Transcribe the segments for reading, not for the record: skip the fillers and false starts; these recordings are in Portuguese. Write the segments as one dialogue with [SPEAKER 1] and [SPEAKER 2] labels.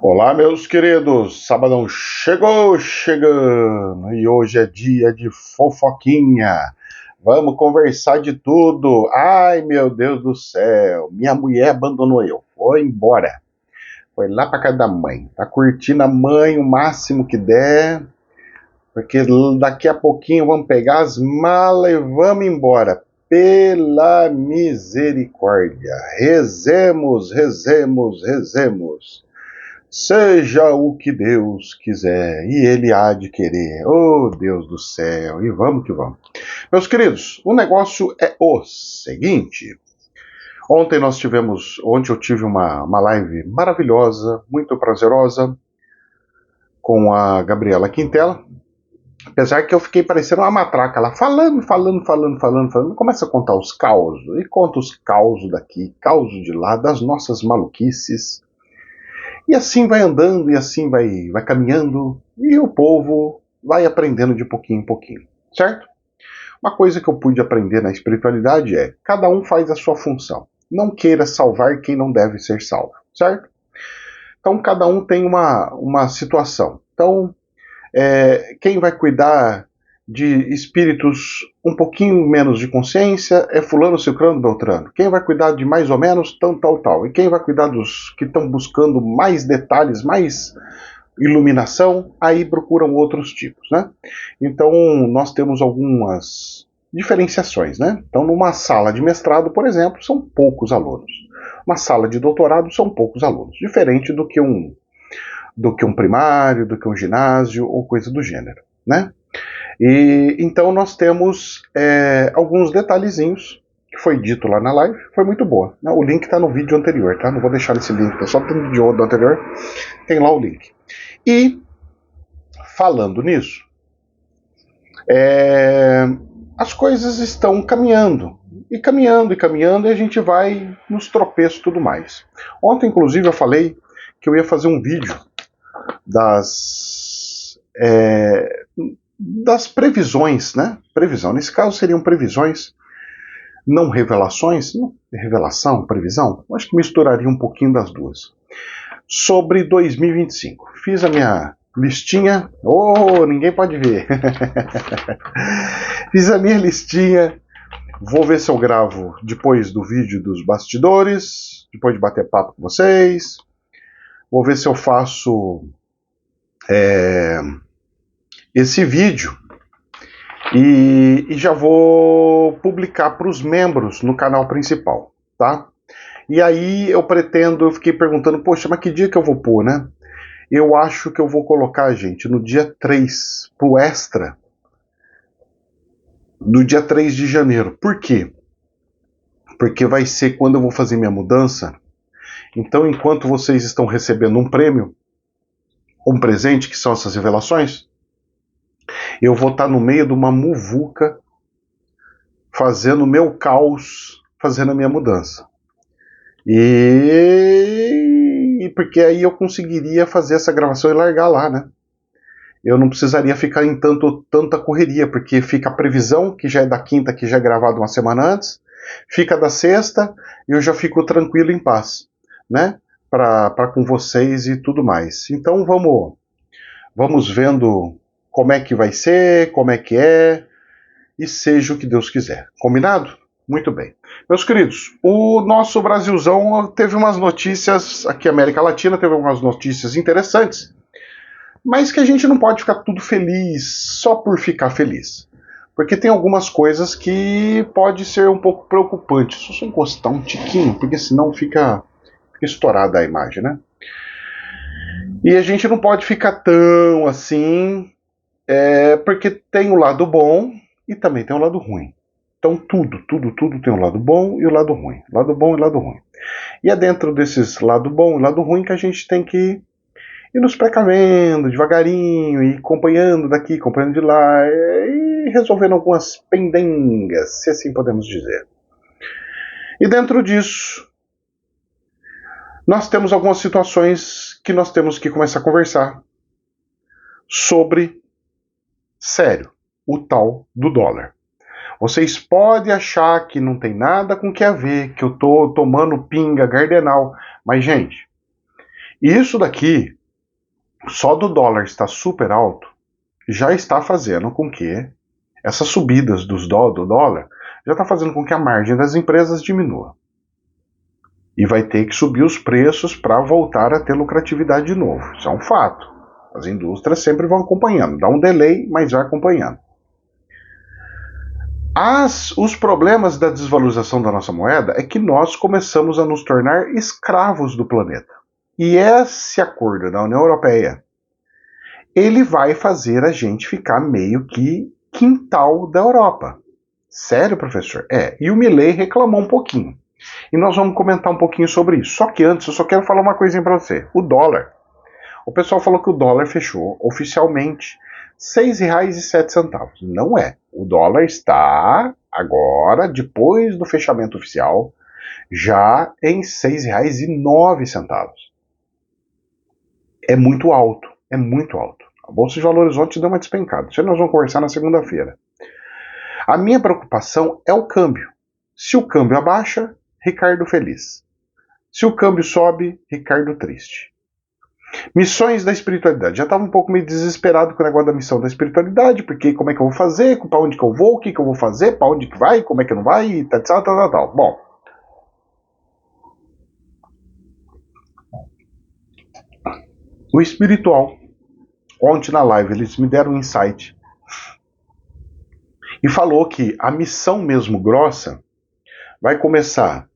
[SPEAKER 1] Olá, meus queridos, sabadão chegando e hoje é dia de fofoquinha. Vamos conversar de tudo. Ai, meu Deus do céu, minha mulher abandonou eu, foi embora, foi lá pra casa da mãe. Tá curtindo a mãe o máximo que der, porque daqui a pouquinho vamos pegar as malas e vamos embora. Pela misericórdia, rezemos, rezemos, rezemos. Seja o que Deus quiser, e Ele há de querer. Oh, Deus do céu, e vamos que vamos. Meus queridos, o negócio é o seguinte. Ontem eu tive uma live maravilhosa, muito prazerosa, com a Gabriela Quintela. Apesar que eu fiquei parecendo uma matraca lá, falando. Começa a contar os causos, e conta os causos daqui, causos de lá, das nossas maluquices. E assim vai andando, e assim vai caminhando, e o povo vai aprendendo de pouquinho em pouquinho, certo? Uma coisa que eu pude aprender na espiritualidade é: cada um faz a sua função. Não queira salvar quem não deve ser salvo, certo? Então cada um tem uma situação. Então, quem vai cuidar de espíritos um pouquinho menos de consciência é fulano, ciclano, beltrano. Quem vai cuidar de mais ou menos, tal. E quem vai cuidar dos que estão buscando mais detalhes, mais iluminação, aí procuram outros tipos, né? Então, nós temos algumas diferenciações, né? Então, numa sala de mestrado, por exemplo, são poucos alunos. Uma sala de doutorado são poucos alunos, diferente do que um primário, do que um ginásio ou coisa do gênero, né? E então nós temos alguns detalhezinhos que foi dito lá na live, foi muito boa. O link está no vídeo anterior, tá? Não vou deixar esse link, tá só no vídeo do anterior, tem lá o link. E falando nisso, as coisas estão caminhando. E caminhando, e a gente vai nos tropeços e tudo mais. Ontem, inclusive, eu falei que eu ia fazer um vídeo das previsões, né? Previsão. Nesse caso seriam previsões, não revelações. Não, revelação, previsão. Acho que misturaria um pouquinho das duas. Sobre 2025. Fiz a minha listinha. Oh, ninguém pode ver. Fiz a minha listinha. Vou ver se eu gravo depois do vídeo dos bastidores, depois de bater papo com vocês. Vou ver se eu faço esse vídeo e já vou publicar para os membros no canal principal, tá? E aí eu fiquei perguntando, poxa, mas que dia que eu vou pôr, né? Eu acho que eu vou colocar, gente, no dia 3, pro extra, do dia 3 de janeiro. Por quê? Porque vai ser quando eu vou fazer minha mudança. Então, enquanto vocês estão recebendo um prêmio, um presente, que são essas revelações, eu vou estar no meio de uma muvuca, fazendo o meu caos, fazendo a minha mudança. E porque aí eu conseguiria fazer essa gravação e largar lá, né? Eu não precisaria ficar em tanta correria, porque fica a previsão, que já é da quinta, que já é gravado uma semana antes, fica da sexta, e eu já fico tranquilo, em paz, né? Para com vocês e tudo mais. Então vamos vendo como é que vai ser, como é que é, e seja o que Deus quiser. Combinado? Muito bem. Meus queridos, o nosso Brasilzão teve umas notícias, aqui América Latina teve umas notícias interessantes, mas que a gente não pode ficar tudo feliz só por ficar feliz. Porque tem algumas coisas que pode ser um pouco preocupante. Só encostar um tiquinho, porque senão fica estourada a imagem, né? E a gente não pode ficar tão assim, porque tem o lado bom e também tem o lado ruim. Então tudo tem um lado bom e o lado ruim. Lado bom e lado ruim. E é dentro desses lado bom e lado ruim que a gente tem que ir nos precavendo devagarinho, e acompanhando daqui, acompanhando de lá, e resolvendo algumas pendengas, se assim podemos dizer. E dentro disso, nós temos algumas situações que nós temos que começar a conversar sobre, sério, o tal do dólar. Vocês podem achar que não tem nada com o que a ver, que eu tô tomando pinga Gardenal, mas, gente, E isso daqui, só do dólar estar super alto, já está fazendo com que essas subidas do dólar já está fazendo com que a margem das empresas diminua. E vai ter que subir os preços para voltar a ter lucratividade de novo. Isso é um fato. As indústrias sempre vão acompanhando. Dá um delay, mas vai acompanhando. Os problemas da desvalorização da nossa moeda é que nós começamos a nos tornar escravos do planeta. E esse acordo da União Europeia, ele vai fazer a gente ficar meio que quintal da Europa. Sério, professor? E o Milei reclamou um pouquinho. E nós vamos comentar um pouquinho sobre isso. Só que antes, eu só quero falar uma coisinha para você. O dólar. O pessoal falou que o dólar fechou oficialmente R$ 6,07. Não é. O dólar está agora, depois do fechamento oficial, já em R$ 6,09. É muito alto. É muito alto. A Bolsa de Valores ontem deu uma despencada. Isso aí nós vamos conversar na segunda-feira. A minha preocupação é o câmbio. Se o câmbio abaixa, Ricardo feliz. Se o câmbio sobe, Ricardo triste. Missões da espiritualidade. Já estava um pouco meio desesperado com o negócio da missão da espiritualidade, porque como é que eu vou fazer, para onde que eu vou, o que que eu vou fazer, para onde que vai, como é que não vai, tal. Bom, o espiritual, ontem na live, eles me deram um insight e falou que a missão mesmo grossa vai começar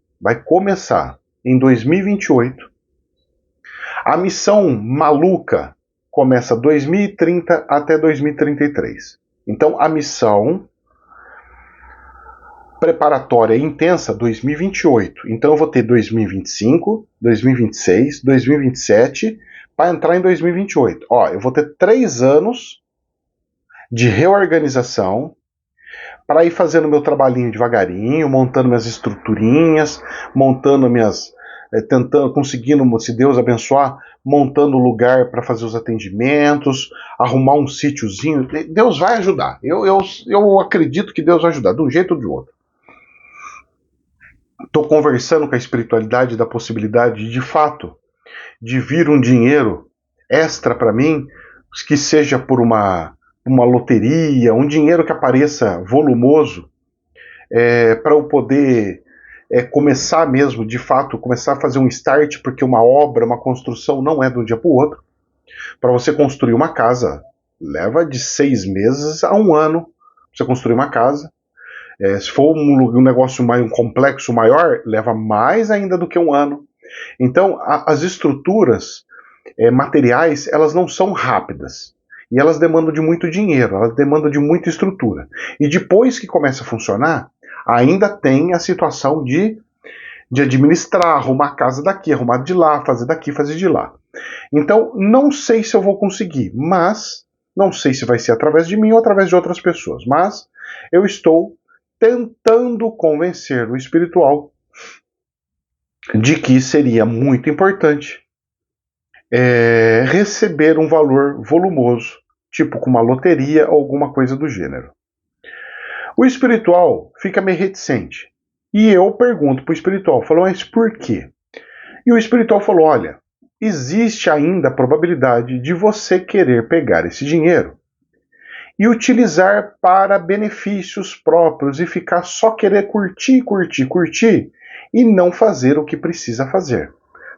[SPEAKER 1] em 2028. A missão maluca começa 2030 até 2033. Então a missão preparatória intensa 2028. Então eu vou ter 2025, 2026, 2027 para entrar em 2028. Eu vou ter 3 anos de reorganização para ir fazendo meu trabalhinho devagarinho, montando minhas estruturinhas, montando conseguindo, se Deus abençoar, montando lugar para fazer os atendimentos, arrumar um sítiozinho. Deus vai ajudar. Eu acredito que Deus vai ajudar, de um jeito ou de outro. Estou conversando com a espiritualidade da possibilidade, de fato, de vir um dinheiro extra para mim, que seja por uma loteria, um dinheiro que apareça volumoso, para eu poder começar mesmo, de fato, começar a fazer um start, porque uma obra, uma construção não é de um dia para o outro. Para você construir uma casa, leva de 6 meses a 1 ano para você construir uma casa. Se for um negócio um complexo maior, leva mais ainda do que 1 ano. Então, as estruturas materiais, elas não são rápidas. E elas demandam de muito dinheiro, elas demandam de muita estrutura. E depois que começa a funcionar, ainda tem a situação de administrar, arrumar a casa daqui, arrumar de lá, fazer daqui, fazer de lá. Então, não sei se eu vou conseguir, mas não sei se vai ser através de mim ou através de outras pessoas, mas eu estou tentando convencer o espiritual de que seria muito importante receber um valor volumoso, tipo com uma loteria ou alguma coisa do gênero. O espiritual fica meio reticente. E eu pergunto para o espiritual, falo, mas por quê? E o espiritual falou, olha, existe ainda a probabilidade de você querer pegar esse dinheiro e utilizar para benefícios próprios e ficar só querer curtir e não fazer o que precisa fazer.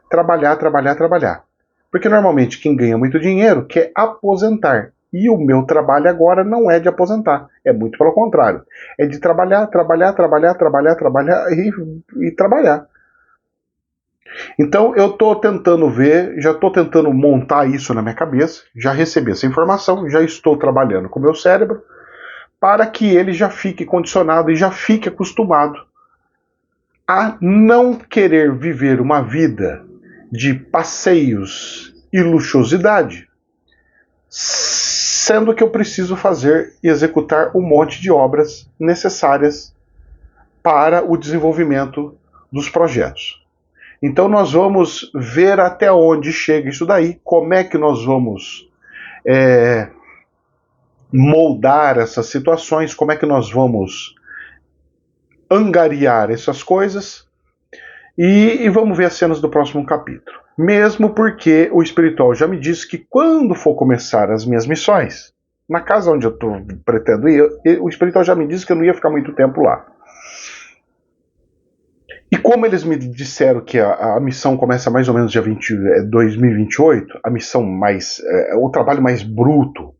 [SPEAKER 1] Trabalhar. Porque normalmente quem ganha muito dinheiro quer aposentar. E o meu trabalho agora não é de aposentar, é muito pelo contrário. É de trabalhar e trabalhar. Então eu estou tentando já estou tentando montar isso na minha cabeça, já recebi essa informação, já estou trabalhando com o meu cérebro, para que ele já fique condicionado e já fique acostumado a não querer viver uma vida de passeios e luxuosidade, sendo que eu preciso fazer e executar um monte de obras necessárias para o desenvolvimento dos projetos. Então nós vamos ver até onde chega isso daí, como é que nós vamos moldar essas situações, como é que nós vamos angariar essas coisas, e vamos ver as cenas do próximo capítulo. Mesmo porque o espiritual já me disse que quando for começar as minhas missões, na casa onde eu pretendo ir, o espiritual já me disse que eu não ia ficar muito tempo lá. E como eles me disseram que a missão começa mais ou menos dia 2028, a missão mais, o trabalho mais bruto,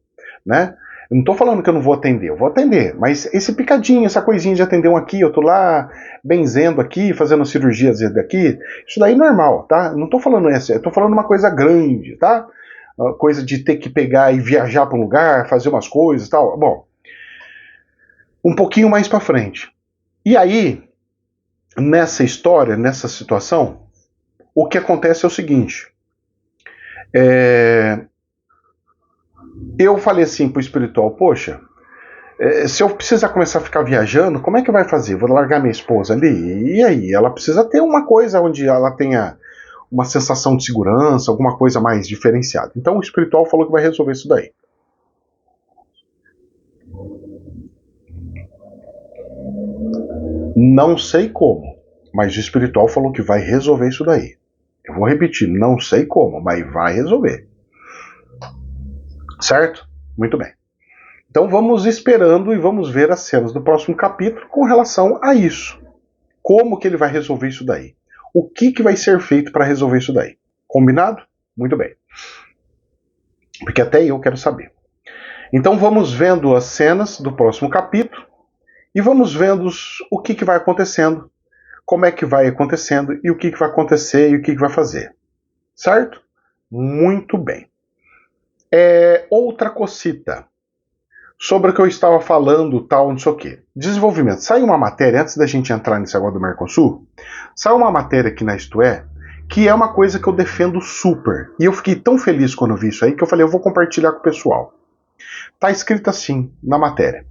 [SPEAKER 1] né? Eu não estou falando que eu não vou atender, eu vou atender, mas esse picadinho, essa coisinha de atender um aqui, outro lá, benzendo aqui, fazendo cirurgias daqui, isso daí é normal, tá? Não estou falando essa, eu estou falando uma coisa grande, tá? Uma coisa de ter que pegar e viajar para um lugar, fazer umas coisas e tal. Bom, um pouquinho mais para frente. E aí, nessa história, nessa situação, o que acontece é o seguinte. Eu falei assim pro espiritual, poxa, se eu precisar começar a ficar viajando, como é que vai fazer? Vou largar minha esposa ali? E aí? Ela precisa ter uma coisa onde ela tenha uma sensação de segurança, alguma coisa mais diferenciada. Então o espiritual falou que vai resolver isso daí. Não sei como, mas o espiritual falou que vai resolver isso daí. Eu vou repetir, não sei como, mas vai resolver. Certo? Muito bem. Então vamos esperando e vamos ver as cenas do próximo capítulo com relação a isso. Como que ele vai resolver isso daí? O que vai ser feito para resolver isso daí? Combinado? Muito bem. Porque até eu quero saber. Então vamos vendo as cenas do próximo capítulo e vamos vendo o que vai acontecendo, como é que vai acontecendo e o que vai acontecer e o que vai fazer. Certo? Muito bem. Outra cosita sobre o que eu estava falando, tal, não sei o quê. Desenvolvimento. Sai uma matéria, antes da gente entrar nesse agora do Mercosul, sai uma matéria aqui na Isto É, que é uma coisa que eu defendo super. E eu fiquei tão feliz quando eu vi isso aí, que eu falei, eu vou compartilhar com o pessoal. Tá escrito assim, na matéria.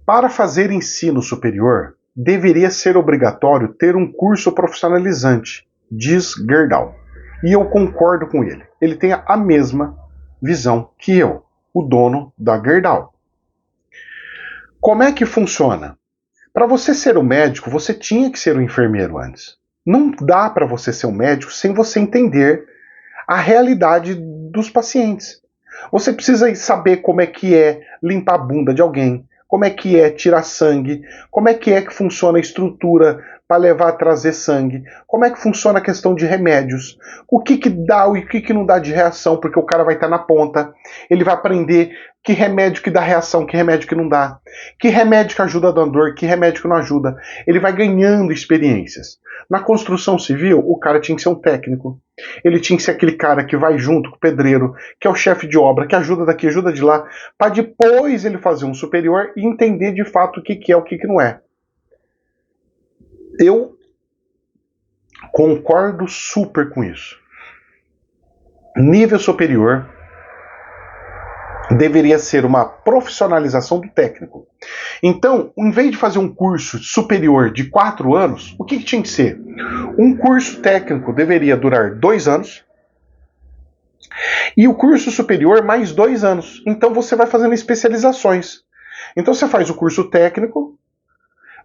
[SPEAKER 1] Para fazer ensino superior, deveria ser obrigatório ter um curso profissionalizante, diz Gerdau. E eu concordo com ele. Ele tem a mesma visão que eu, o dono da Gerdau. Como é que funciona? Para você ser um médico, você tinha que ser um enfermeiro antes. Não dá para você ser um médico sem você entender a realidade dos pacientes. Você precisa saber como é que é limpar a bunda de alguém, como é que é tirar sangue, como é que funciona a estrutura para levar a trazer sangue, como é que funciona a questão de remédios, o que dá e o que não dá de reação, porque o cara vai estar na ponta, ele vai aprender que remédio que dá reação, que remédio que não dá, que remédio que ajuda a dar dor, que remédio que não ajuda. Ele vai ganhando experiências. Na construção civil, o cara tinha que ser um técnico. Ele tinha que ser aquele cara que vai junto com o pedreiro, que é o chefe de obra, que ajuda daqui, ajuda de lá, para depois ele fazer um superior e entender de fato o que é, o que não é. Eu concordo super com isso. Nível superior deveria ser uma profissionalização do técnico. Então, em vez de fazer um curso superior de 4 anos, o que tinha que ser? Um curso técnico deveria durar 2 anos e o curso superior mais 2 anos. Então você vai fazendo especializações. Então você faz o curso técnico,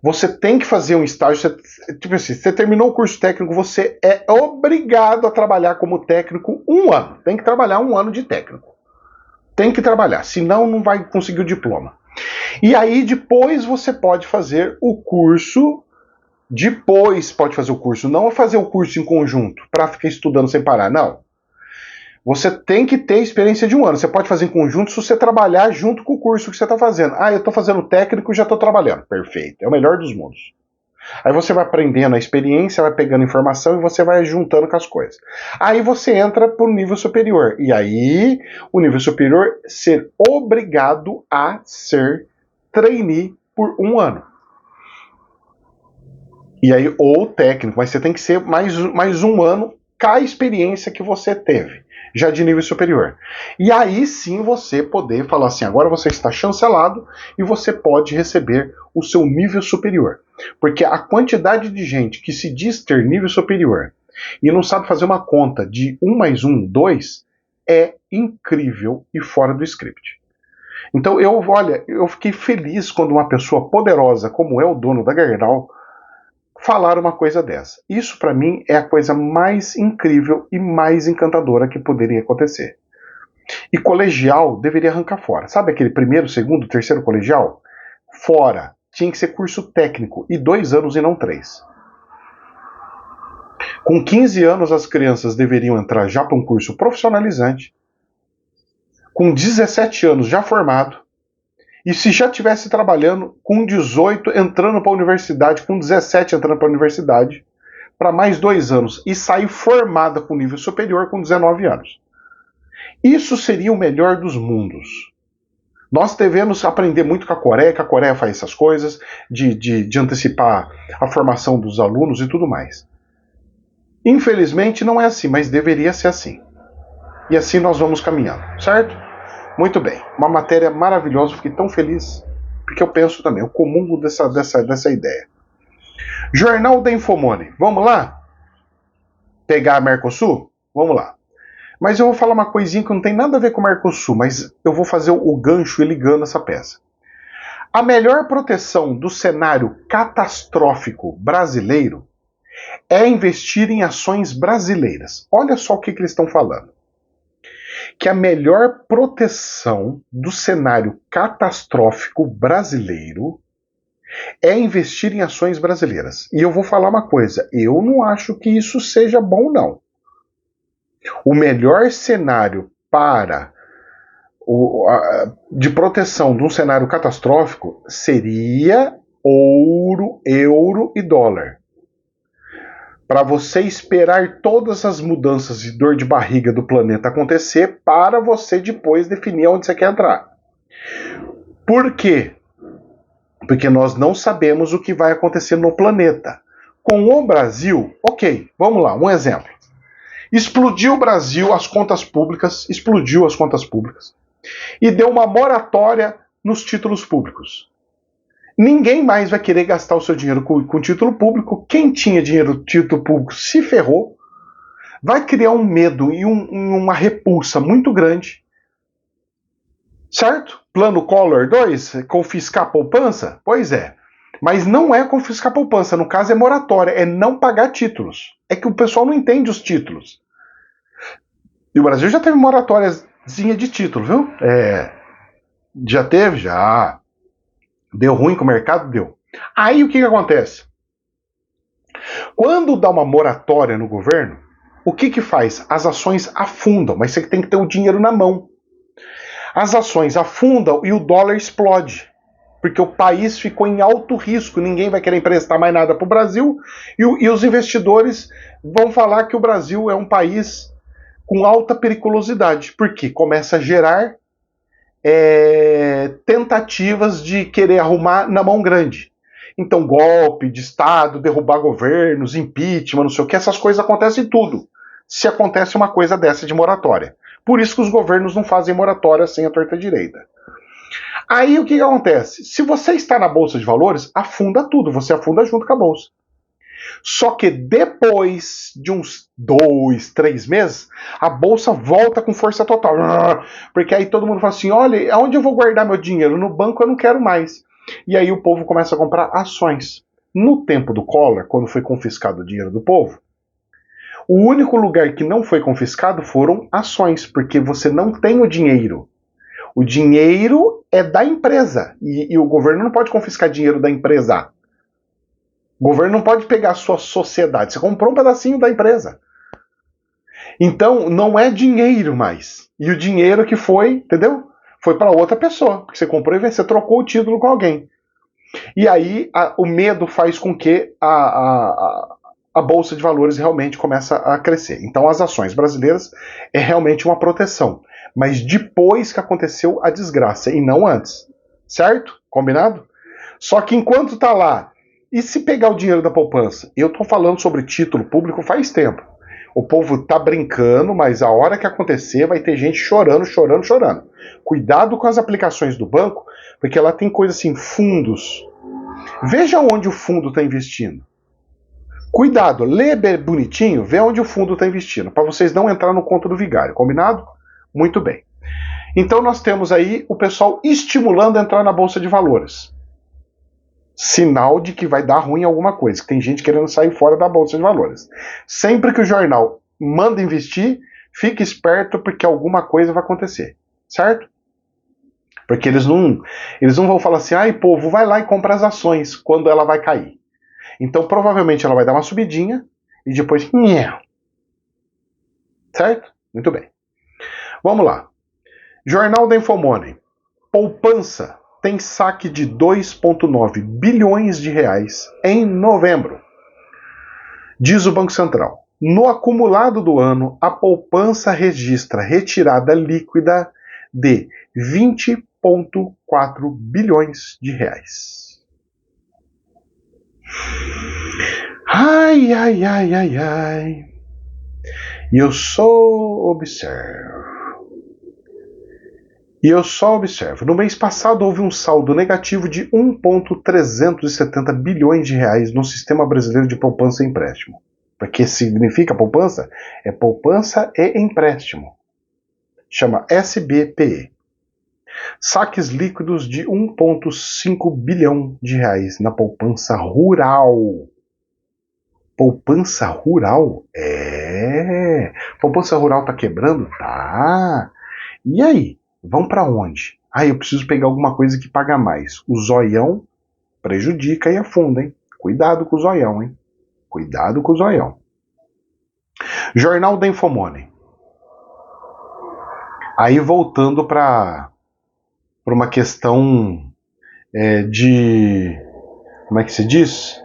[SPEAKER 1] você tem que fazer um estágio, tipo assim, você terminou o curso técnico, você é obrigado a trabalhar como técnico 1 ano. Tem que trabalhar 1 ano de técnico. Tem que trabalhar, senão não vai conseguir o diploma. E aí depois você pode fazer o curso, não fazer o curso em conjunto, para ficar estudando sem parar, não. Você tem que ter experiência de 1 ano. Você pode fazer em conjunto se você trabalhar junto com o curso que você está fazendo. Ah, eu estou fazendo técnico e já estou trabalhando. Perfeito, é o melhor dos mundos. Aí você vai aprendendo a experiência, vai pegando informação e você vai juntando com as coisas. Aí você entra para o nível superior. E aí, o nível superior ser obrigado a ser trainee por 1 ano. E aí, ou técnico, mas você tem que ser mais 1 ano com a experiência que você teve, já de nível superior. E aí sim você poder falar assim, agora você está chancelado e você pode receber o seu nível superior. Porque a quantidade de gente que se diz ter nível superior e não sabe fazer uma conta de 1 mais 1, 2, é incrível e fora do script. Então eu fiquei feliz quando uma pessoa poderosa como é o dono da Gerdau falar uma coisa dessa. Isso para mim é a coisa mais incrível e mais encantadora que poderia acontecer. E colegial deveria arrancar fora. Sabe aquele primeiro, segundo, terceiro colegial? Fora. Tinha que ser curso técnico e 2 anos e não 3. Com 15 anos as crianças deveriam entrar já para um curso profissionalizante. Com 17 anos já formado. E se já estivesse trabalhando com 18 entrando para a universidade, com 17 entrando para a universidade, para mais 2 anos e sair formada com nível superior com 19 anos. Isso seria o melhor dos mundos. Nós devemos aprender muito com a Coreia, que a Coreia faz essas coisas, de antecipar a formação dos alunos e tudo mais. Infelizmente não é assim, mas deveria ser assim. E assim nós vamos caminhando, certo? Muito bem, uma matéria maravilhosa, fiquei tão feliz, porque eu penso também, eu comungo dessa ideia. Jornal da Infomoney, vamos lá? Pegar a Mercosul? Vamos lá. Mas eu vou falar uma coisinha que não tem nada a ver com o Mercosul, mas eu vou fazer o gancho e ligando essa peça. A melhor proteção do cenário catastrófico brasileiro é investir em ações brasileiras. Olha só o que eles estão falando. Que a melhor proteção do cenário catastrófico brasileiro é investir em ações brasileiras. E eu vou falar uma coisa, eu não acho que isso seja bom, não. O melhor cenário de proteção de um cenário catastrófico seria ouro, euro e dólar. Para você esperar todas as mudanças de dor de barriga do planeta acontecer para você depois definir onde você quer entrar. Por quê? Porque nós não sabemos o que vai acontecer no planeta. Com o Brasil, ok, vamos lá, um exemplo. Explodiu o Brasil, as contas públicas, e deu uma moratória nos títulos públicos. Ninguém mais vai querer gastar o seu dinheiro com título público. Quem tinha dinheiro título público se ferrou. Vai criar um medo e uma repulsa muito grande. Certo? Plano Collor 2, confiscar a poupança? Pois é. Mas não é confiscar a poupança, no caso é moratória, é não pagar títulos. É que o pessoal não entende os títulos. E o Brasil já teve moratóriazinha de título, viu? Já teve? Já. Deu ruim com o mercado? Deu. Aí o que acontece? Quando dá uma moratória no governo, o que faz? As ações afundam, mas você tem que ter o dinheiro na mão. As ações afundam e o dólar explode. Porque o país ficou em alto risco, ninguém vai querer emprestar mais nada para o Brasil, e os investidores vão falar que o Brasil é um país com alta periculosidade, porque começa a gerar tentativas de querer arrumar na mão grande. Então, golpe de Estado, derrubar governos, impeachment, não sei o que, essas coisas acontecem em tudo. Se acontece uma coisa dessa de moratória. Por isso que os governos não fazem moratória sem a torta direita. Aí o que acontece? Se você está na Bolsa de Valores, afunda tudo, você afunda junto com a Bolsa. Só que depois de uns 2, 3 meses, a Bolsa volta com força total. Porque aí todo mundo fala assim, olha, aonde eu vou guardar meu dinheiro? No banco eu não quero mais. E aí o povo começa a comprar ações. No tempo do Collor, quando foi confiscado o dinheiro do povo, o único lugar que não foi confiscado foram ações, porque você não tem o dinheiro. O dinheiro é da empresa. E o governo não pode confiscar dinheiro da empresa. O governo não pode pegar a sua sociedade. Você comprou um pedacinho da empresa. Então, não é dinheiro mais. E o dinheiro que foi, entendeu? Foi para outra pessoa. Porque você comprou e você trocou o título com alguém. E aí, o medo faz com que a Bolsa de Valores realmente comece a crescer. Então, as ações brasileiras é realmente uma proteção. Mas depois que aconteceu a desgraça, e não antes. Certo? Combinado? Só que enquanto tá lá, e se pegar o dinheiro da poupança? Eu tô falando sobre título público faz tempo. O povo tá brincando, mas a hora que acontecer vai ter gente chorando. Cuidado com as aplicações do banco, porque lá tem coisa assim, fundos. Veja onde o fundo está investindo. Cuidado, lê bonitinho, vê onde o fundo está investindo, para vocês não entrar no conto do vigário, combinado? Muito bem. Então nós temos aí o pessoal estimulando a entrar na Bolsa de Valores. Sinal de que vai dar ruim alguma coisa, que tem gente querendo sair fora da Bolsa de Valores. Sempre que o jornal manda investir, fique esperto porque alguma coisa vai acontecer, certo? Porque eles não vão falar assim, ai povo, vai lá e compra as ações quando ela vai cair. Então provavelmente ela vai dar uma subidinha e depois... Certo? Muito bem. Vamos lá. Jornal da Infomoney. Poupança tem saque de 2,9 bilhões de reais em novembro. Diz o Banco Central. No acumulado do ano, a poupança registra retirada líquida de 20,4 bilhões de reais. Ai, ai, ai, ai, ai. E eu só observo. No mês passado houve um saldo negativo de 1,370 bilhões de reais no Sistema Brasileiro de Poupança e Empréstimo. Porque significa poupança? É poupança e empréstimo. Chama SBPE. Saques líquidos de 1,5 bilhão de reais na poupança rural. Poupança rural? Poupança rural tá quebrando? Tá. E aí? Vão para onde? Eu preciso pegar alguma coisa que paga mais. O zoião prejudica e afunda, hein? Cuidado com o zoião, hein? Cuidado com o zoião. Jornal da Infomoney. Aí voltando para uma questão de... Como é que se diz?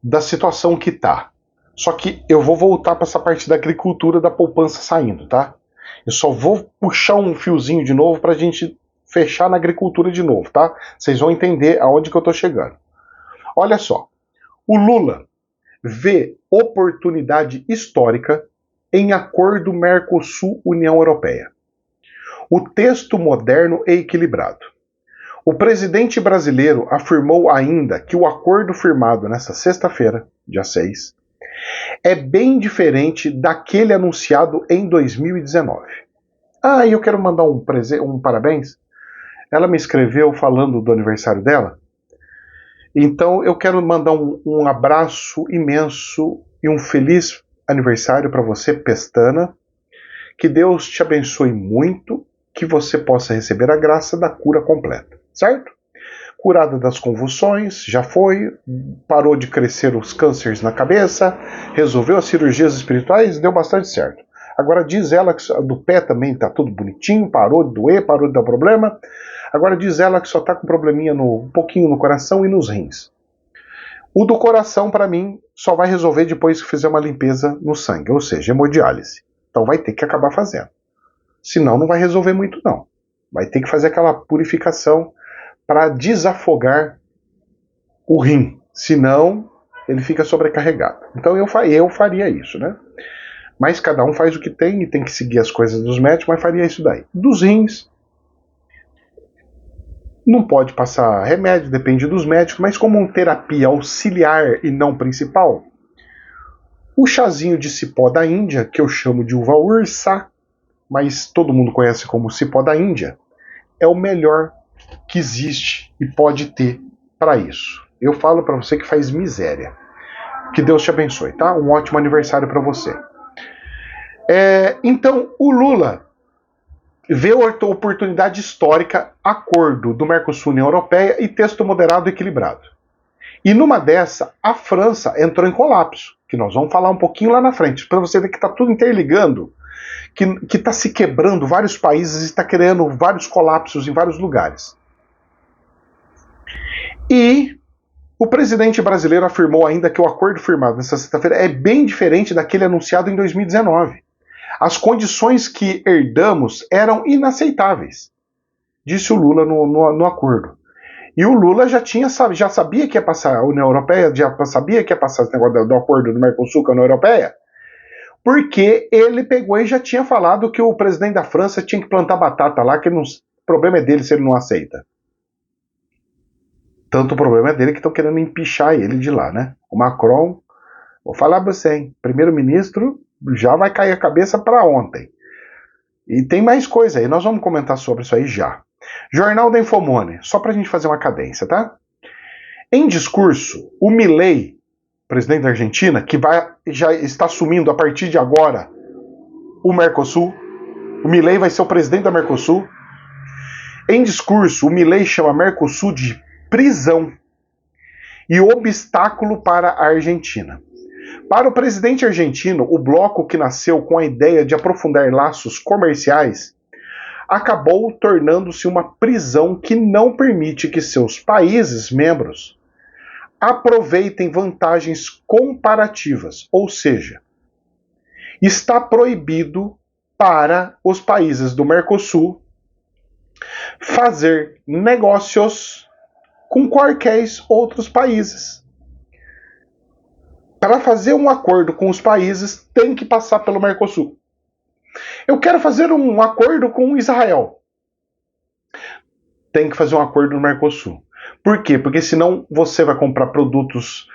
[SPEAKER 1] Da situação que tá. Só que eu vou voltar para essa parte da agricultura da poupança saindo, tá? Eu só vou puxar um fiozinho de novo para a gente fechar na agricultura de novo, tá? Vocês vão entender aonde que eu tô chegando. Olha só. O Lula vê oportunidade histórica em acordo Mercosul-União Europeia. O texto moderno e equilibrado. O presidente brasileiro afirmou ainda que o acordo firmado nesta sexta-feira, dia 6, é bem diferente daquele anunciado em 2019. E eu quero mandar um parabéns. Ela me escreveu falando do aniversário dela. Então eu quero mandar um abraço imenso e um feliz aniversário para você, Pestana. Que Deus te abençoe muito, que você possa receber a graça da cura completa, certo? Curada das convulsões, já foi, parou de crescer os cânceres na cabeça, resolveu as cirurgias espirituais, deu bastante certo. Agora diz ela que do pé também tá tudo bonitinho, parou de doer, parou de dar problema. Agora diz ela que só tá com probleminha um pouquinho no coração e nos rins. O do coração, para mim, só vai resolver depois que fizer uma limpeza no sangue, ou seja, hemodiálise. Então vai ter que acabar fazendo. Senão não vai resolver muito não. Vai ter que fazer aquela purificação para desafogar o rim, senão ele fica sobrecarregado. Então eu faria isso, né? Mas cada um faz o que tem e tem que seguir as coisas dos médicos, mas faria isso daí. Dos rins, não pode passar remédio, depende dos médicos, mas como uma terapia auxiliar e não principal, o chazinho de cipó da Índia, que eu chamo de uva ursa, mas todo mundo conhece como cipó da Índia, é o melhor que existe e pode ter para isso. Eu falo para você que faz miséria. Que Deus te abençoe, tá? Um ótimo aniversário para você. Então, o Lula vê a oportunidade histórica, acordo do Mercosul-União Europeia e texto moderado e equilibrado. E numa dessa, a França entrou em colapso, que nós vamos falar um pouquinho lá na frente, para você ver que está tudo interligando, que está se quebrando vários países e está criando vários colapsos em vários lugares. E o presidente brasileiro afirmou ainda que o acordo firmado nesta sexta-feira é bem diferente daquele anunciado em 2019. As condições que herdamos eram inaceitáveis, disse o Lula no acordo. E o Lula já sabia que ia passar a União Europeia, já sabia que ia passar esse negócio do acordo do Mercosul com a União Europeia, porque ele pegou e já tinha falado que o presidente da França tinha que plantar batata lá, que o problema é dele se ele não aceita. Tanto o problema é dele que estão querendo empichar ele de lá, né? O Macron, vou falar pra você, hein? Primeiro-ministro já vai cair a cabeça para ontem. E tem mais coisa aí, nós vamos comentar sobre isso aí já. Jornal da Infomone, só para a gente fazer uma cadência, tá? Em discurso, o Milei, presidente da Argentina, que já está assumindo a partir de agora o Mercosul, o Milei vai ser o presidente da Mercosul. Em discurso, o Milei chama Mercosul de prisão e obstáculo para a Argentina. Para o presidente argentino, o bloco que nasceu com a ideia de aprofundar laços comerciais acabou tornando-se uma prisão que não permite que seus países membros aproveitem vantagens comparativas, ou seja, está proibido para os países do Mercosul fazer negócios com quaisquer outros países. Para fazer um acordo com os países, tem que passar pelo Mercosul. Eu quero fazer um acordo com Israel. Tem que fazer um acordo no Mercosul. Por quê? Porque senão você vai comprar produtos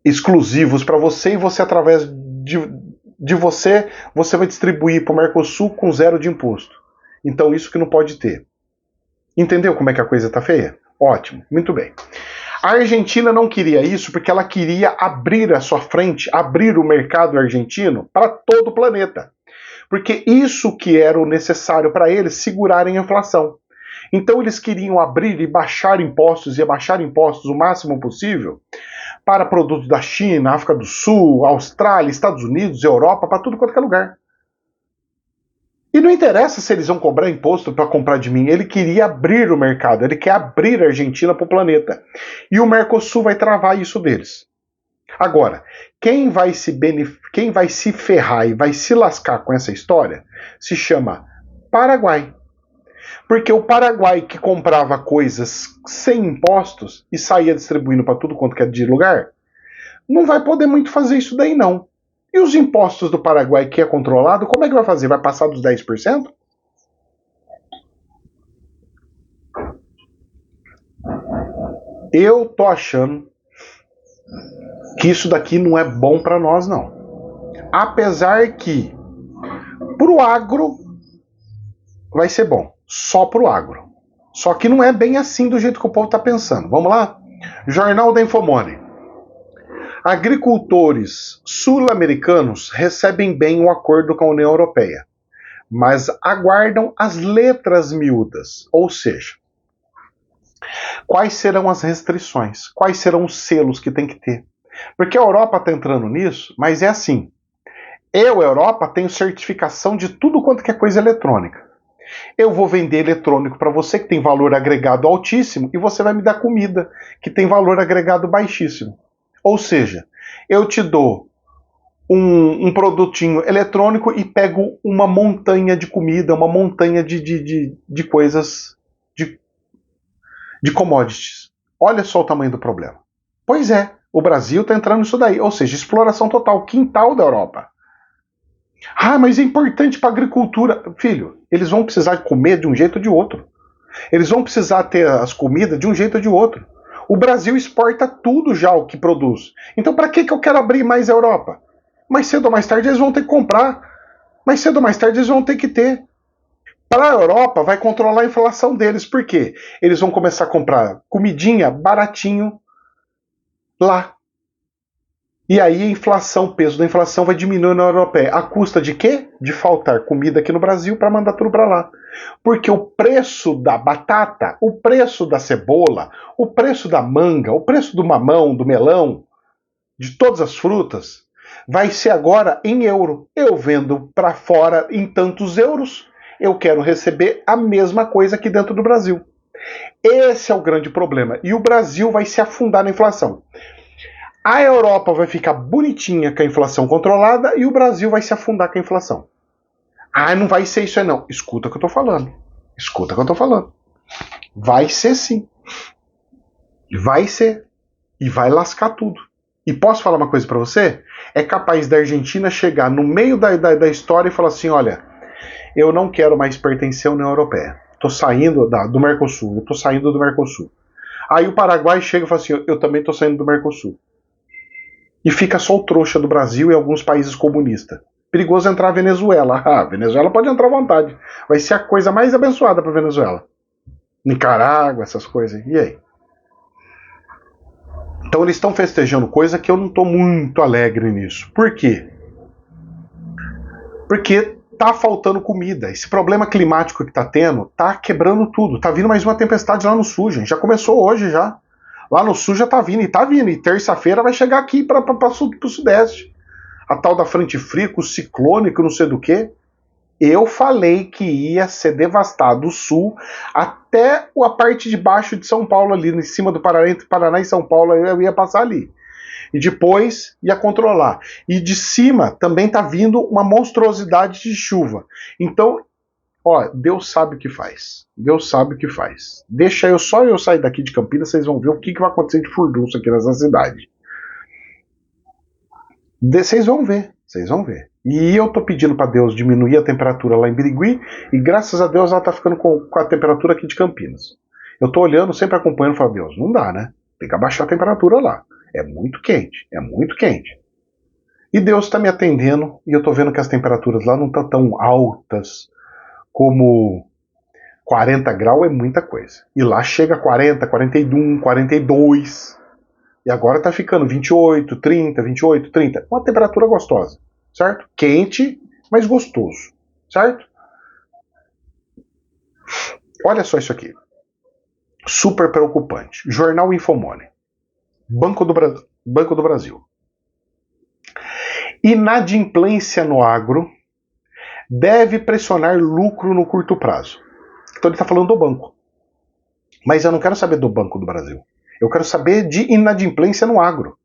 [SPEAKER 1] exclusivos para você e você, através de você vai distribuir para o Mercosul com 0 de imposto. Então isso que não pode ter. Entendeu como é que a coisa tá feia? Ótimo, muito bem. A Argentina não queria isso porque ela queria abrir a sua frente, abrir o mercado argentino para todo o planeta. Porque isso que era o necessário para eles segurarem a inflação. Então eles queriam abrir e baixar impostos e abaixar impostos o máximo possível para produtos da China, África do Sul, Austrália, Estados Unidos, Europa, para tudo quanto é lugar. E não interessa se eles vão cobrar imposto para comprar de mim, ele queria abrir o mercado, ele quer abrir a Argentina para o planeta. E o Mercosul vai travar isso deles. Agora, quem vai se ferrar e vai se lascar com essa história se chama Paraguai. Porque o Paraguai, que comprava coisas sem impostos e saía distribuindo para tudo quanto é de lugar, não vai poder muito fazer isso daí não. E os impostos do Paraguai, que é controlado, como é que vai fazer? Vai passar dos 10%? Eu tô achando que isso daqui não é bom para nós, não. Apesar que pro agro vai ser bom, só pro agro. Só que não é bem assim do jeito que o povo tá pensando. Vamos lá? Jornal da Infomone. Agricultores sul-americanos recebem bem o acordo com a União Europeia, mas aguardam as letras miúdas, ou seja, quais serão as restrições, quais serão os selos que tem que ter. Porque a Europa está entrando nisso, mas é assim, eu, Europa, tenho certificação de tudo quanto que é coisa eletrônica. Eu vou vender eletrônico para você que tem valor agregado altíssimo e você vai me dar comida que tem valor agregado baixíssimo. Ou seja, eu te dou um produtinho eletrônico e pego uma montanha de comida, uma montanha de coisas, de commodities. Olha só o tamanho do problema. Pois é, o Brasil está entrando nisso daí, ou seja, exploração total, quintal da Europa. Ah, mas é importante para a agricultura. Filho, eles vão precisar comer de um jeito ou de outro. Eles vão precisar ter as comidas de um jeito ou de outro. O Brasil exporta tudo já o que produz. Então para que eu quero abrir mais a Europa? Mais cedo ou mais tarde eles vão ter que comprar. Mais cedo ou mais tarde eles vão ter que ter. Para a Europa vai controlar a inflação deles. Por quê? Eles vão começar a comprar comidinha baratinho lá. E aí a inflação, o peso da inflação vai diminuir na Europeia. A custa de quê? De faltar comida aqui no Brasil para mandar tudo para lá. Porque o preço da batata, o preço da cebola, o preço da manga, o preço do mamão, do melão, de todas as frutas, vai ser agora em euro. Eu vendo para fora em tantos euros, eu quero receber a mesma coisa aqui dentro do Brasil. Esse é o grande problema. E o Brasil vai se afundar na inflação. A Europa vai ficar bonitinha com a inflação controlada e o Brasil vai se afundar com a inflação. Ah, não vai ser isso aí não. Escuta o que eu tô falando. Escuta o que eu tô falando. Vai ser sim. Vai ser. E vai lascar tudo. E posso falar uma coisa pra você? É capaz da Argentina chegar no meio da história e falar assim, olha, eu não quero mais pertencer à União Europeia. Tô saindo do Mercosul. Eu tô saindo do Mercosul. Aí o Paraguai chega e fala assim, eu também tô saindo do Mercosul. E fica só o trouxa do Brasil e alguns países comunistas. Perigoso entrar a Venezuela. Ah, a Venezuela pode entrar à vontade. Vai ser a coisa mais abençoada para a Venezuela. Nicarágua, essas coisas. E aí? Então eles estão festejando coisa que eu não estou muito alegre nisso. Por quê? Porque tá faltando comida. Esse problema climático que tá tendo tá quebrando tudo. Tá vindo mais uma tempestade lá no sul, gente. Já começou hoje já. Lá no sul já tá vindo. E tá vindo. E terça-feira vai chegar aqui para o sudeste. A tal da frente fria, com ciclone, que não sei do que. Eu falei que ia ser devastado o sul até a parte de baixo de São Paulo, ali em cima do Paraná, entre Paraná e São Paulo, eu ia passar ali. E depois ia controlar. E de cima também tá vindo uma monstruosidade de chuva. Então, ó, Deus sabe o que faz. Deus sabe o que faz. Deixa eu sair daqui de Campinas, vocês vão ver o que vai acontecer de furdunço aqui nessa cidade. Vocês vão ver, vocês vão ver. E eu tô pedindo para Deus diminuir a temperatura lá em Birigui, e graças a Deus ela tá ficando com a temperatura aqui de Campinas. Eu tô olhando, sempre acompanhando e falo, Deus, não dá, né? Tem que abaixar a temperatura lá. É muito quente, é muito quente. E Deus está me atendendo, e eu tô vendo que as temperaturas lá não estão tão altas como 40 graus é muita coisa. E lá chega a 40, 41, 42. E agora tá ficando 28, 30, 28, 30. Uma temperatura gostosa, certo? Quente, mas gostoso, certo? Olha só isso aqui. Super preocupante. Jornal Infomoney. Banco do Brasil. Inadimplência no agro deve pressionar lucro no curto prazo. Então ele está falando do banco. Mas eu não quero saber do Banco do Brasil. Eu quero saber de inadimplência no agro.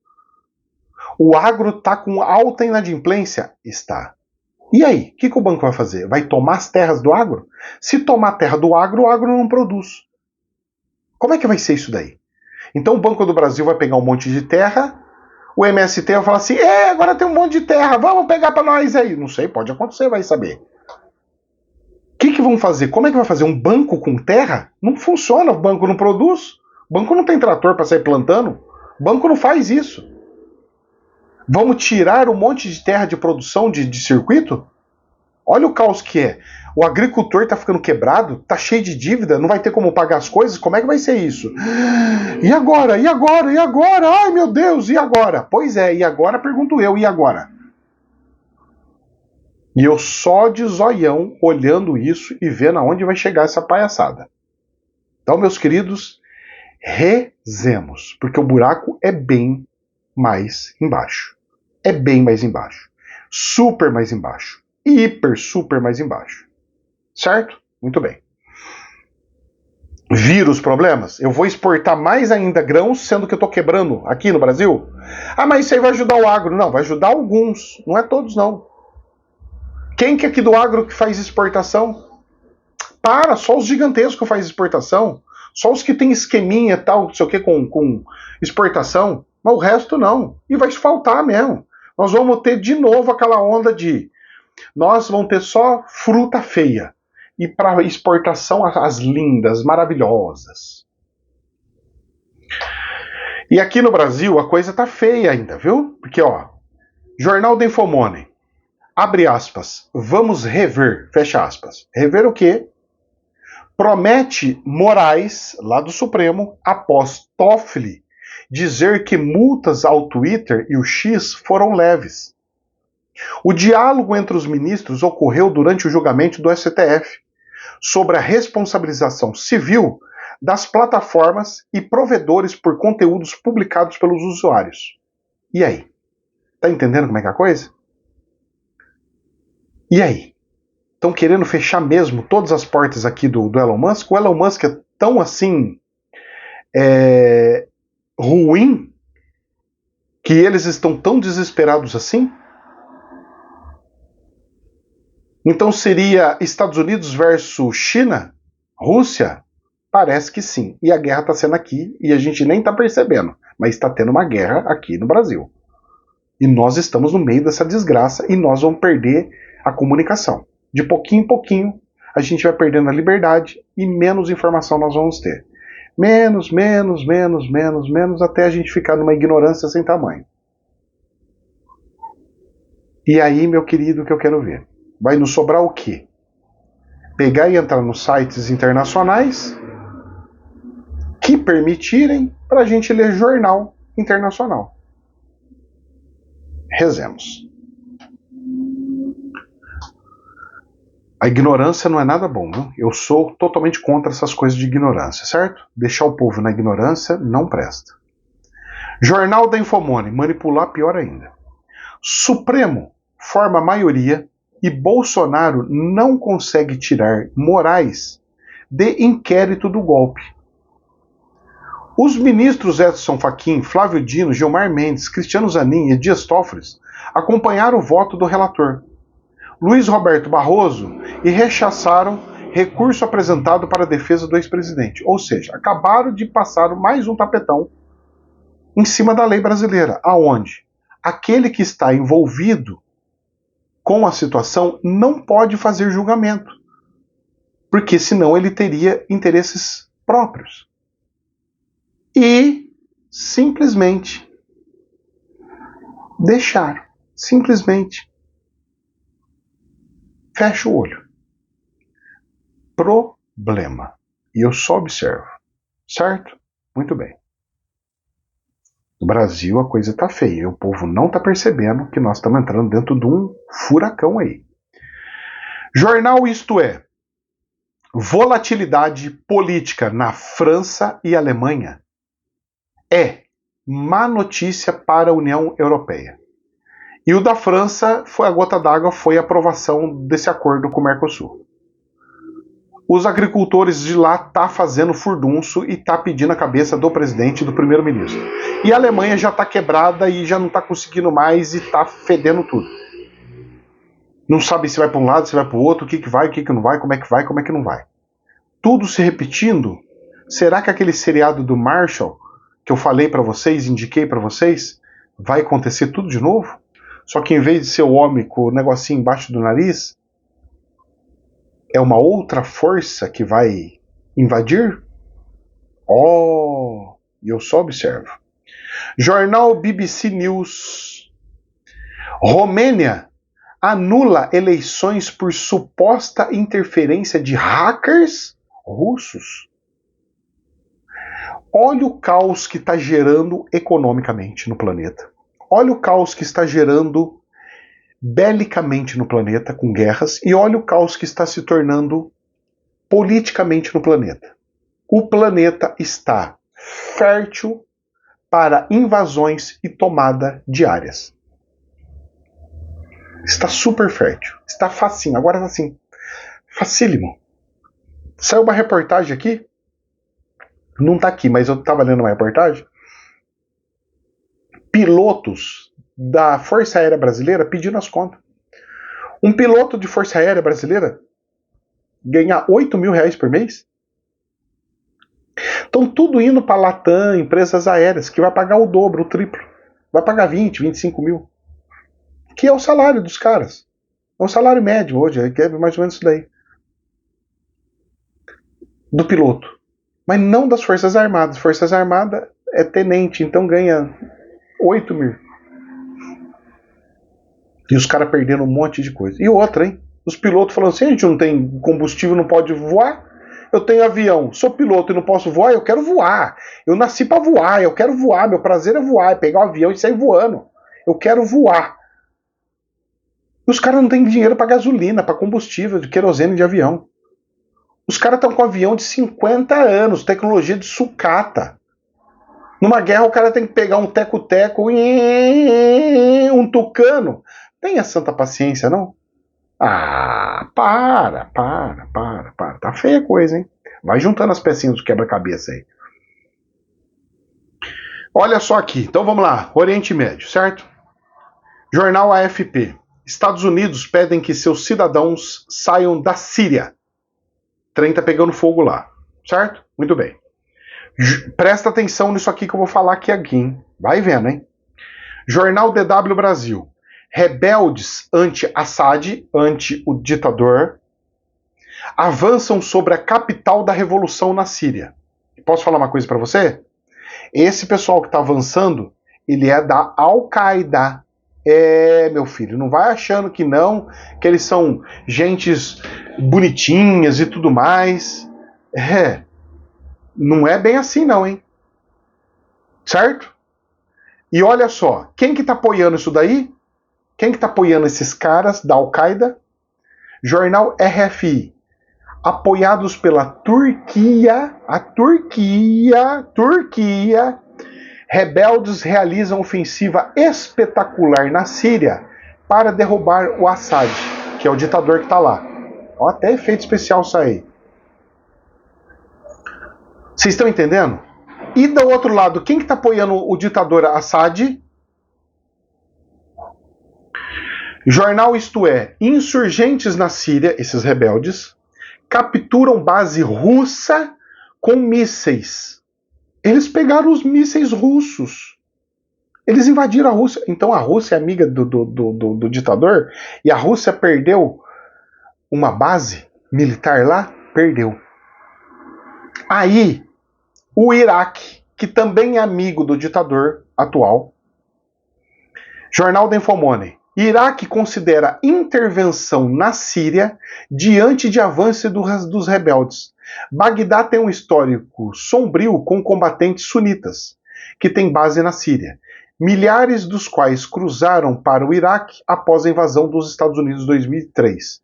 [SPEAKER 1] O agro está com alta inadimplência? Está. E aí, o que o banco vai fazer? Vai tomar as terras do agro? Se tomar a terra do agro, o agro não produz. Como é que vai ser isso daí? Então o Banco do Brasil vai pegar um monte de terra, o MST vai falar assim, agora tem um monte de terra, vamos pegar para nós aí. Não sei, pode acontecer, vai saber. O que vão fazer? Como é que vai fazer? Um banco com terra? Não funciona, o banco não produz. O banco não tem trator para sair plantando. O banco não faz isso. Vamos tirar um monte de terra de produção de circuito? Olha o caos que é. O agricultor está ficando quebrado, está cheio de dívida, não vai ter como pagar as coisas. Como é que vai ser isso? E agora? E agora? E agora? Ai, meu Deus, e agora? Pois é, e agora pergunto eu, e agora? E eu só de zoião olhando isso e vendo aonde vai chegar essa palhaçada. Então, meus queridos, rezemos, porque o buraco é bem mais embaixo. É bem mais embaixo. Super mais embaixo. Hiper, super mais embaixo. Certo? Muito bem. Vírus, problemas? Eu vou exportar mais ainda grãos, sendo que eu estou quebrando aqui no Brasil? Ah, mas isso aí vai ajudar o agro. Não, vai ajudar alguns. Não é todos, não. Quem que é aqui do agro que faz exportação? Para, só os gigantescos fazem exportação. Só os que tem esqueminha e tal, não sei o que, com exportação. Mas o resto não. E vai faltar mesmo. Nós vamos ter de novo aquela onda de... Nós vamos ter só fruta feia. E para exportação, as lindas, maravilhosas. E aqui no Brasil, a coisa tá feia ainda, viu? Porque, ó, Jornal da Infomoney. Abre aspas. Vamos rever. Fecha aspas. Rever o quê? Promete Moraes, lá do Supremo, após Toffoli dizer que multas ao Twitter e o X foram leves. O diálogo entre os ministros ocorreu durante o julgamento do STF sobre a responsabilização civil das plataformas e provedores por conteúdos publicados pelos usuários. E aí? Tá entendendo como é que é a coisa? E aí? Estão querendo fechar mesmo todas as portas aqui do Elon Musk? O Elon Musk é tão assim ruim que eles estão tão desesperados assim? Então seria Estados Unidos versus China? Rússia? Parece que sim. E a guerra está sendo aqui e a gente nem está percebendo. Mas está tendo uma guerra aqui no Brasil. E nós estamos no meio dessa desgraça e nós vamos perder a comunicação. De pouquinho em pouquinho, a gente vai perdendo a liberdade e menos informação nós vamos ter. Menos, até a gente ficar numa ignorância sem tamanho. E aí, meu querido, o que eu quero ver? Vai nos sobrar o quê? Pegar e entrar nos sites internacionais que permitirem para a gente ler jornal internacional. Rezemos. A ignorância não é nada bom, né? Eu sou totalmente contra essas coisas de ignorância, certo? Deixar o povo na ignorância não presta. Jornal da Infomone, manipular pior ainda. Supremo forma maioria e Bolsonaro não consegue tirar Moraes de inquérito do golpe. Os ministros Edson Fachin, Flávio Dino, Gilmar Mendes, Cristiano Zanin e Dias Toffoli acompanharam o voto do relator, Luiz Roberto Barroso, e rechaçaram recurso apresentado para a defesa do ex-presidente. Ou seja, acabaram de passar mais um tapetão em cima da lei brasileira, aonde aquele que está envolvido com a situação não pode fazer julgamento, porque senão ele teria interesses próprios. E simplesmente deixar, simplesmente fecha o olho. Problema. E eu só observo, certo? Muito bem. No Brasil a coisa tá feia, o povo não tá percebendo que nós estamos entrando dentro de um furacão aí. Jornal Isto É. Volatilidade política na França e Alemanha é má notícia para a União Europeia. E o da França, a gota d'água foi a aprovação desse acordo com o Mercosul. Os agricultores de lá tá fazendo furdunço e tá pedindo a cabeça do presidente e do primeiro-ministro. E a Alemanha já tá quebrada e já não tá conseguindo mais e tá fedendo tudo. Não sabe se vai para um lado, se vai para o outro, o que vai, o que não vai, como é que não vai. Tudo se repetindo. Será que aquele seriado do Marshall, que eu falei para vocês, indiquei para vocês, vai acontecer tudo de novo? Só que em vez de ser o homem com o negocinho embaixo do nariz, é uma outra força que vai invadir? Oh, eu só observo. Jornal BBC News. Romênia anula eleições por suposta interferência de hackers russos. Olha o caos que está gerando economicamente no planeta. Olha o caos que está gerando belicamente no planeta, com guerras, e olha o caos que está se tornando politicamente no planeta. O planeta está fértil para invasões e tomada de áreas. Está super fértil. Está facinho. Agora está assim. Facílimo. Saiu uma reportagem aqui. Não está aqui, mas eu estava lendo uma reportagem. Pilotos da Força Aérea Brasileira pedindo as contas. Um piloto de Força Aérea Brasileira ganhar R$8.000 por mês? Estão tudo indo para a Latam, empresas aéreas, que vai pagar o dobro, o triplo. Vai pagar 20, 25 mil. Que é o salário dos caras. É um salário médio hoje, que é mais ou menos isso daí. Do piloto. Mas não das Forças Armadas. Forças Armadas é tenente, então ganha 8 mil. E os caras perdendo um monte de coisa. E outra, hein? Os pilotos falando assim, a gente não tem combustível, não pode voar. Eu tenho avião, sou piloto e não posso voar, eu quero voar. Eu nasci para voar, eu quero voar, meu prazer é voar, é pegar o avião e sair voando. Eu quero voar. E os caras não têm dinheiro para gasolina, para combustível, de querosene de avião. Os caras estão com avião de 50 anos, tecnologia de sucata. Numa guerra o cara tem que pegar um teco-teco, um tucano. Tenha santa paciência, não? Ah, para. Tá feia a coisa, hein? Vai juntando as pecinhas do quebra-cabeça aí. Olha só aqui, então vamos lá. Oriente Médio, certo? Jornal AFP. Estados Unidos pedem que seus cidadãos saiam da Síria. O trem tá pegando fogo lá, certo? Muito bem. Presta atenção nisso aqui que eu vou falar aqui, hein? Vai vendo, hein? Jornal DW Brasil. Rebeldes anti-Assad, anti o ditador, avançam sobre a capital da revolução na Síria. Posso falar uma coisa para você? Esse pessoal que está avançando, ele é da Al-Qaeda. É, meu filho, não vai achando que não, que eles são gentes bonitinhas e tudo mais. É. Não é bem assim não, hein? Certo? E olha só, quem que tá apoiando isso daí? Quem que tá apoiando esses caras da Al-Qaeda? Jornal RFI, apoiados pela Turquia, Turquia, rebeldes realizam ofensiva espetacular na Síria para derrubar o Assad, que é o ditador que está lá. Ó, até efeito especial isso aí. Vocês estão entendendo? E do outro lado, quem que está apoiando o ditador Assad? Jornal Isto É, insurgentes na Síria, esses rebeldes, capturam base russa com mísseis. Eles pegaram os mísseis russos. Eles invadiram a Rússia. Então a Rússia é amiga do ditador e a Rússia perdeu uma base militar lá? Perdeu. Aí, o Iraque, que também é amigo do ditador atual, Jornal da Infomoney, Iraque considera intervenção na Síria diante de avanço dos rebeldes. Bagdá tem um histórico sombrio com combatentes sunitas, que tem base na Síria, milhares dos quais cruzaram para o Iraque após a invasão dos Estados Unidos em 2003.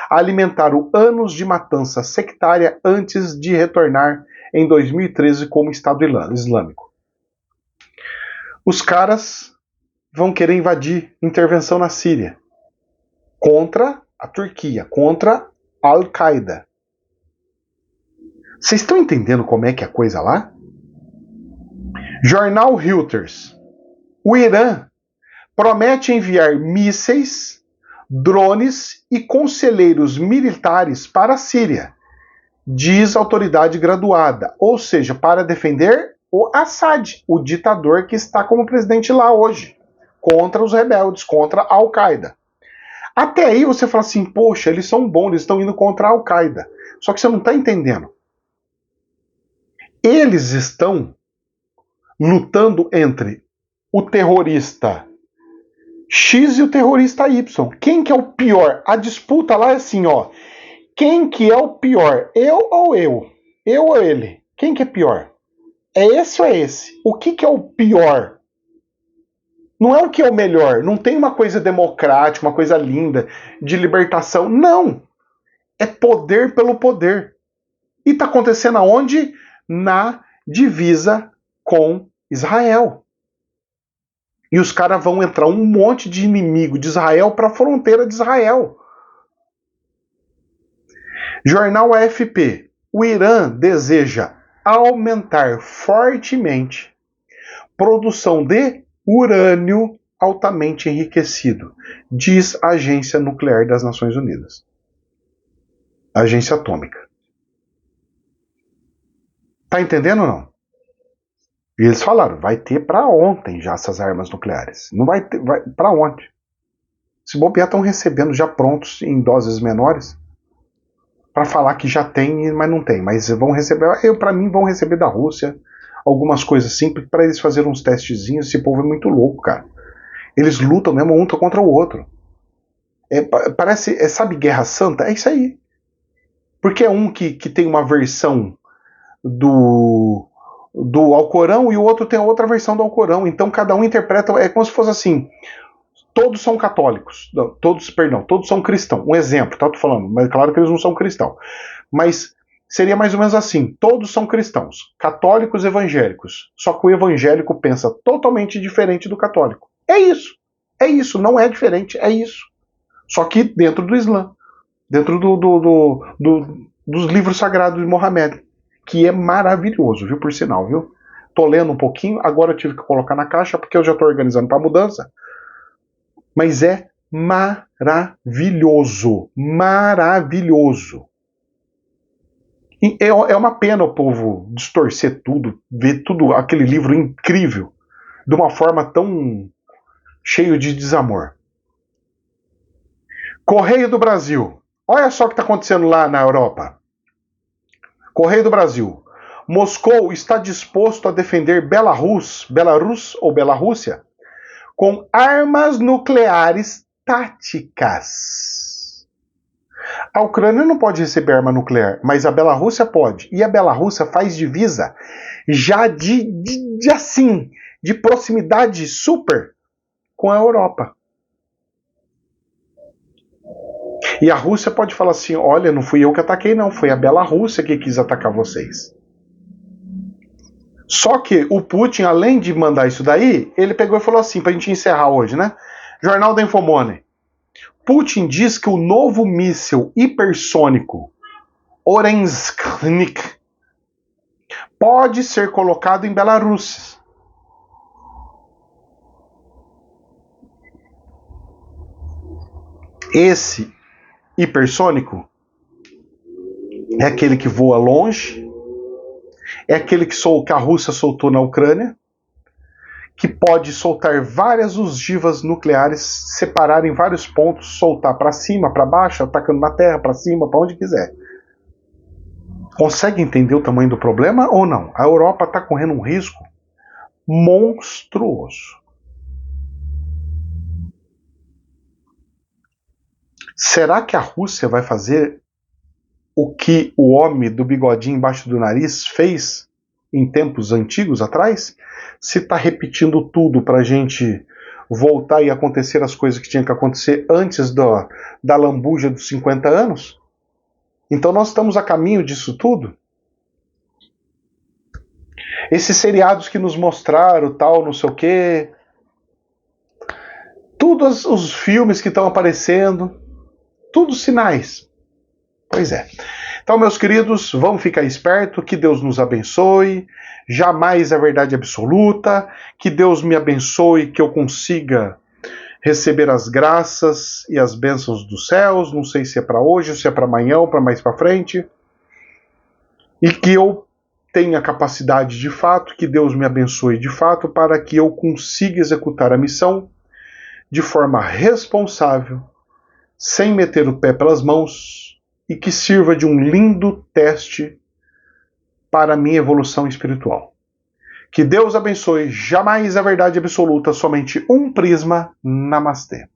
[SPEAKER 1] Alimentaram anos de matança sectária antes de retornar em 2013 como Estado Islâmico. Os caras vão querer invadir intervenção na Síria contra a Turquia, contra a Al-Qaeda. Vocês estão entendendo como é que é a coisa lá? Jornal Reuters. O Irã promete enviar mísseis, drones e conselheiros militares para a Síria, diz autoridade graduada, ou seja, para defender o Assad, o ditador que está como presidente lá hoje, contra os rebeldes, contra a Al-Qaeda. Até aí você fala assim, poxa, eles são bons, eles estão indo contra a Al-Qaeda. Só que você não está entendendo. Eles estão lutando entre o terrorista X e o terrorista Y. Quem que é o pior? A disputa lá é assim, ó. Quem que é o pior? Eu ou eu? Eu ou ele? Quem que é pior? É esse ou é esse? O que é o pior? Não é o que é o melhor. Não tem uma coisa democrática, uma coisa linda, de libertação. Não. É poder pelo poder. E está acontecendo aonde? Na divisa com Israel. E os caras vão entrar um monte de inimigo de Israel para a fronteira de Israel. Jornal AFP. O Irã deseja aumentar fortemente produção de urânio altamente enriquecido, diz a Agência Nuclear das Nações Unidas. A Agência Atômica. Tá entendendo ou não? E eles falaram, vai ter para ontem já essas armas nucleares. Não vai ter, vai para ontem. Se bobear, estão recebendo já prontos em doses menores para falar que já tem, mas não tem. Mas vão receber, para mim, vão receber da Rússia algumas coisas simples para eles fazerem uns testezinhos. Esse povo é muito louco, cara. Eles lutam mesmo um contra o outro. Parece, sabe, Guerra Santa? É isso aí. Porque é um que tem uma versão do Alcorão e o outro tem a outra versão do Alcorão. Então cada um interpreta, é como se fosse assim, todos são católicos, todos são cristãos. Um exemplo, tá? Tô falando, mas claro que eles não são cristãos. Mas seria mais ou menos assim, todos são cristãos, católicos evangélicos. Só que o evangélico pensa totalmente diferente do católico. É isso, não é diferente, é isso. Só que dentro do Islã, dentro dos livros sagrados de Mohammed, que é maravilhoso, viu, por sinal, viu? Tô lendo um pouquinho, agora eu tive que colocar na caixa porque eu já tô organizando para mudança. Mas é maravilhoso, maravilhoso. E é uma pena o povo distorcer tudo, ver tudo, aquele livro incrível, de uma forma tão cheio de desamor. Correio do Brasil. Olha só o que está acontecendo lá na Europa. Correio do Brasil. Moscou está disposto a defender Belarus ou Bielorrússia com armas nucleares táticas. A Ucrânia não pode receber arma nuclear, mas a Bielorrússia pode. E a Bielorrússia faz divisa já de proximidade super com a Europa. E a Rússia pode falar assim, olha, não fui eu que ataquei não, foi a Bielorrússia que quis atacar vocês. Só que o Putin, além de mandar isso daí, ele pegou e falou assim, pra gente encerrar hoje, né? Jornal da Infomoney. Putin diz que o novo míssil hipersônico Orezhnik pode ser colocado em Belarus. Esse hipersônico é aquele que voa longe, é aquele que a Rússia soltou na Ucrânia, que pode soltar várias ogivas nucleares, separar em vários pontos, soltar para cima, para baixo, atacando na terra, para cima, para onde quiser. Consegue entender o tamanho do problema ou não? A Europa está correndo um risco monstruoso. Será que a Rússia vai fazer o que o homem do bigodinho embaixo do nariz fez em tempos antigos atrás? Se está repetindo tudo para a gente voltar e acontecer as coisas que tinham que acontecer antes da lambuja dos 50 anos? Então nós estamos a caminho disso tudo? Esses seriados que nos mostraram, tal, não sei o quê, todos os filmes que estão aparecendo, todos sinais. Pois é. Então, meus queridos, vamos ficar espertos, que Deus nos abençoe, jamais a verdade absoluta, que Deus me abençoe, que eu consiga receber as graças e as bênçãos dos céus, não sei se é para hoje, se é para amanhã ou para mais para frente, e que eu tenha capacidade de fato, que Deus me abençoe de fato, para que eu consiga executar a missão de forma responsável, sem meter o pé pelas mãos, e que sirva de um lindo teste para a minha evolução espiritual. Que Deus abençoe, jamais a verdade absoluta, somente um prisma. Namastê.